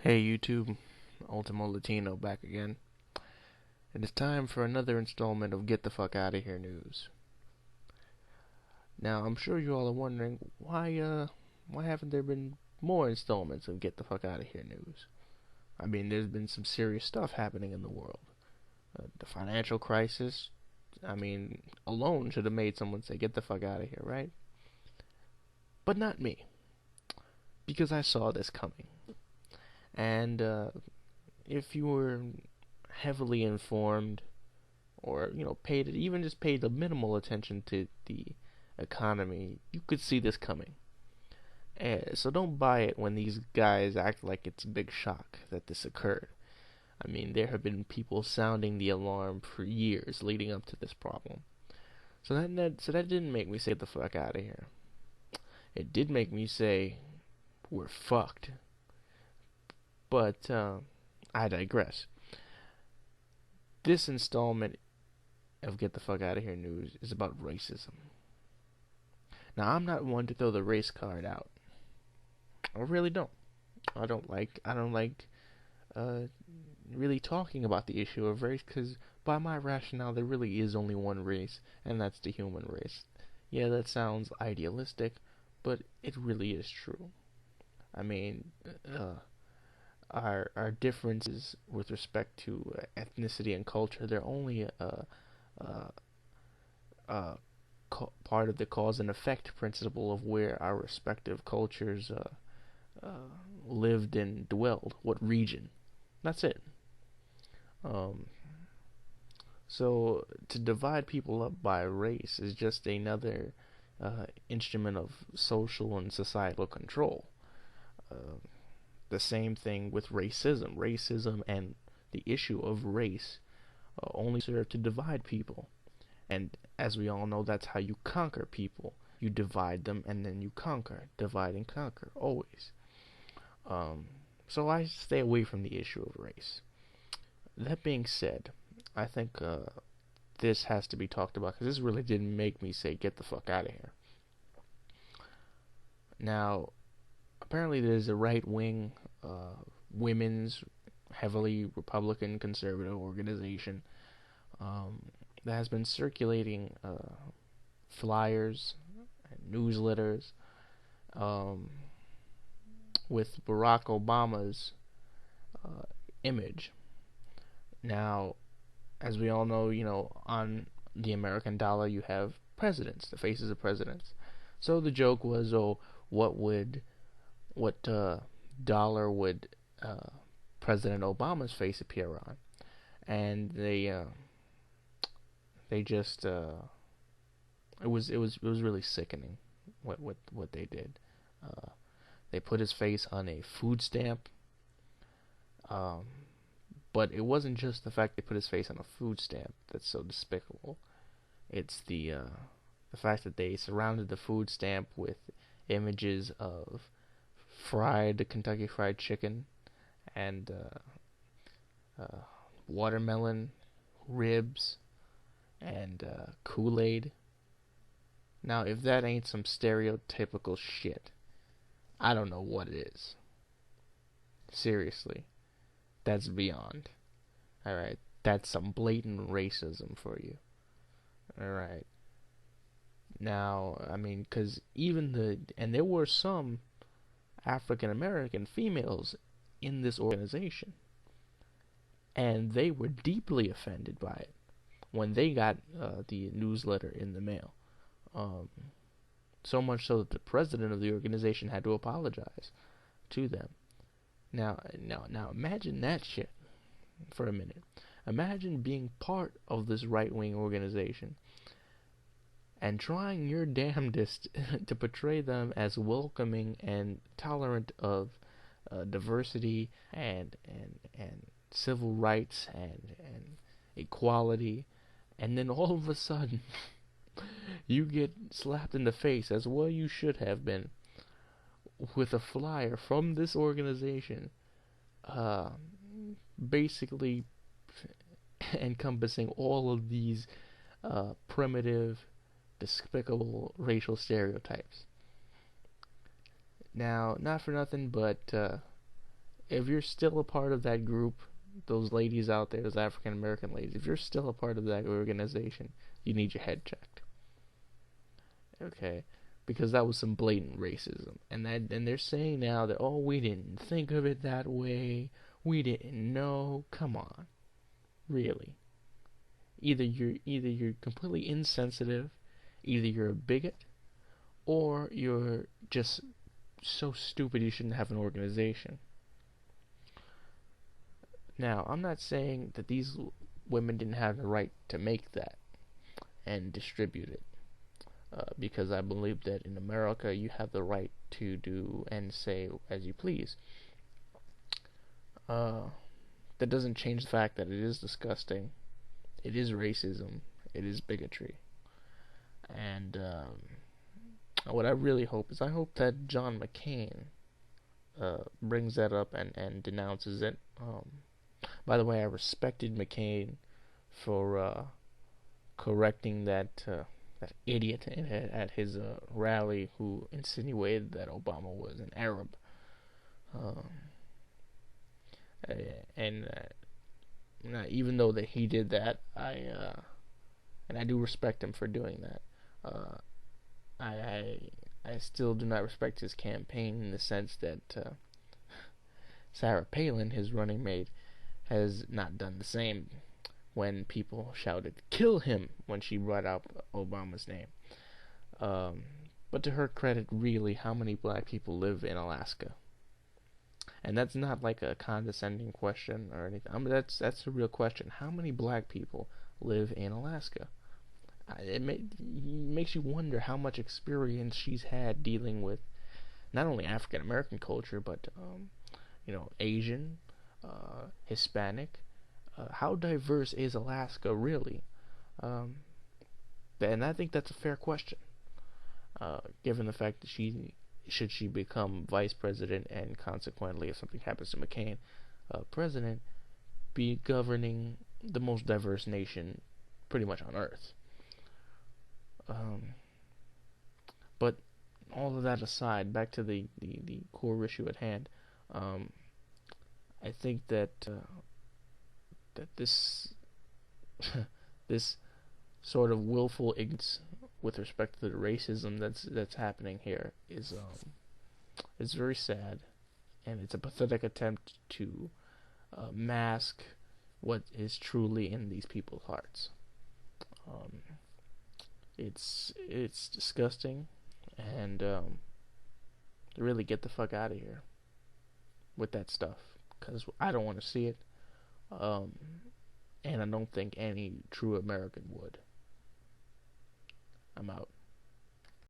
Hey YouTube, Ultimo Latino back again. It is time for another installment of Get the Fuck Outta Here news. Now, I'm sure you all are wondering why haven't there been more installments of Get the Fuck Outta Here news? I mean, there's been some serious stuff happening in the world. The financial crisis, alone should have made someone say, get the fuck out of here, right? But not me, because I saw this coming. And if you were heavily informed, or paid the minimal attention to the economy, you could see this coming. So don't buy it when these guys act like it's a big shock that this occurred. I mean, there have been people sounding the alarm for years leading up to this problem. So that didn't make me say get the fuck out of here. It did make me say we're fucked. But I digress. This installment of Get the Fuck Out of Here news is about racism. Now, I'm not one to throw the race card out. I really don't. I don't like really talking about the issue of race, because by my rationale, there really is only one race, and that's the human race. Yeah, that sounds idealistic, but it really is true. I mean, our differences with respect to ethnicity and culture, they're only part of the cause and effect principle of where our respective cultures lived and dwelled, what region. That's it. So to divide people up by race is just another instrument of social and societal control. The same thing with racism. Racism and the issue of race only serve to divide people. And as we all know, that's how you conquer people. You divide them and then you conquer. Divide and conquer, always. So I stay away from the issue of race. That being said, I think this has to be talked about, because this really didn't make me say get the fuck out of here. Now, apparently there's a right-wing women's heavily Republican conservative organization that has been circulating flyers and newsletters with Barack Obama's image. Now, as we all know, on the American dollar you have presidents, the faces of presidents. So the joke was, what dollar would President Obama's face appear on? And they just it was really sickening what they did. They put his face on a food stamp. But it wasn't just the fact they put his face on a food stamp that's so despicable. It's the fact that they surrounded the food stamp with images of Kentucky Fried Chicken and watermelon, ribs, and KOOL-AID. Now, if that ain't some stereotypical shit, I don't know what it is. Seriously. That's beyond. Alright, that's some blatant racism for you. Alright. Now, because and there were some African American females in this organization, and they were deeply offended by it when they got the newsletter in the mail. So much so that the president of the organization had to apologize to them. Now, imagine that shit for a minute. Imagine being part of this right-wing organization and trying your damnedest to portray them as welcoming and tolerant of diversity and civil rights and equality, and then all of a sudden you get slapped in the face, as well you should have been, with a flyer from this organization, basically encompassing all of these primitive, despicable racial stereotypes. Now, not for nothing, but if you're still a part of that group, those ladies out there, those African American ladies, if you're still a part of that organization, you need your head checked. Okay? Because that was some blatant racism. And they're saying now that, oh, we didn't think of it that way. We didn't know. Come on. Really. Either you're completely insensitive, either you're a bigot, or you're just so stupid you shouldn't have an organization. Now, I'm not saying that these women didn't have the right to make that and distribute it, because I believe that in America you have the right to do and say as you please. That doesn't change the fact that it is disgusting, it is racism, it is bigotry. And what I really hope is, I hope that John McCain brings that up and denounces it. By the way, I respected McCain for correcting that idiot at his rally who insinuated that Obama was an Arab. And even though that he did that, I do respect him for doing that. I still do not respect his campaign in the sense that Sarah Palin, his running mate, has not done the same when people shouted "kill him" when she brought out Obama's name. But to her credit, really, how many black people live in Alaska? And that's not like a condescending question or anything. I mean, that's a real question. How many black people live in Alaska? It makes you wonder how much experience she's had dealing with not only African American culture, but Asian, Hispanic. How diverse is Alaska really? And I think that's a fair question, given the fact that should she become vice president and consequently, if something happens to McCain, president, be governing the most diverse nation pretty much on earth. But all of that aside, back to the core issue at hand. I think that this this sort of willful ignorance with respect to the racism that's happening here is it's very sad, and it's a pathetic attempt to mask what is truly in these people's hearts. It's disgusting, and really get the fuck out of here with that stuff, because I don't want to see it, and I don't think any true American would. I'm out.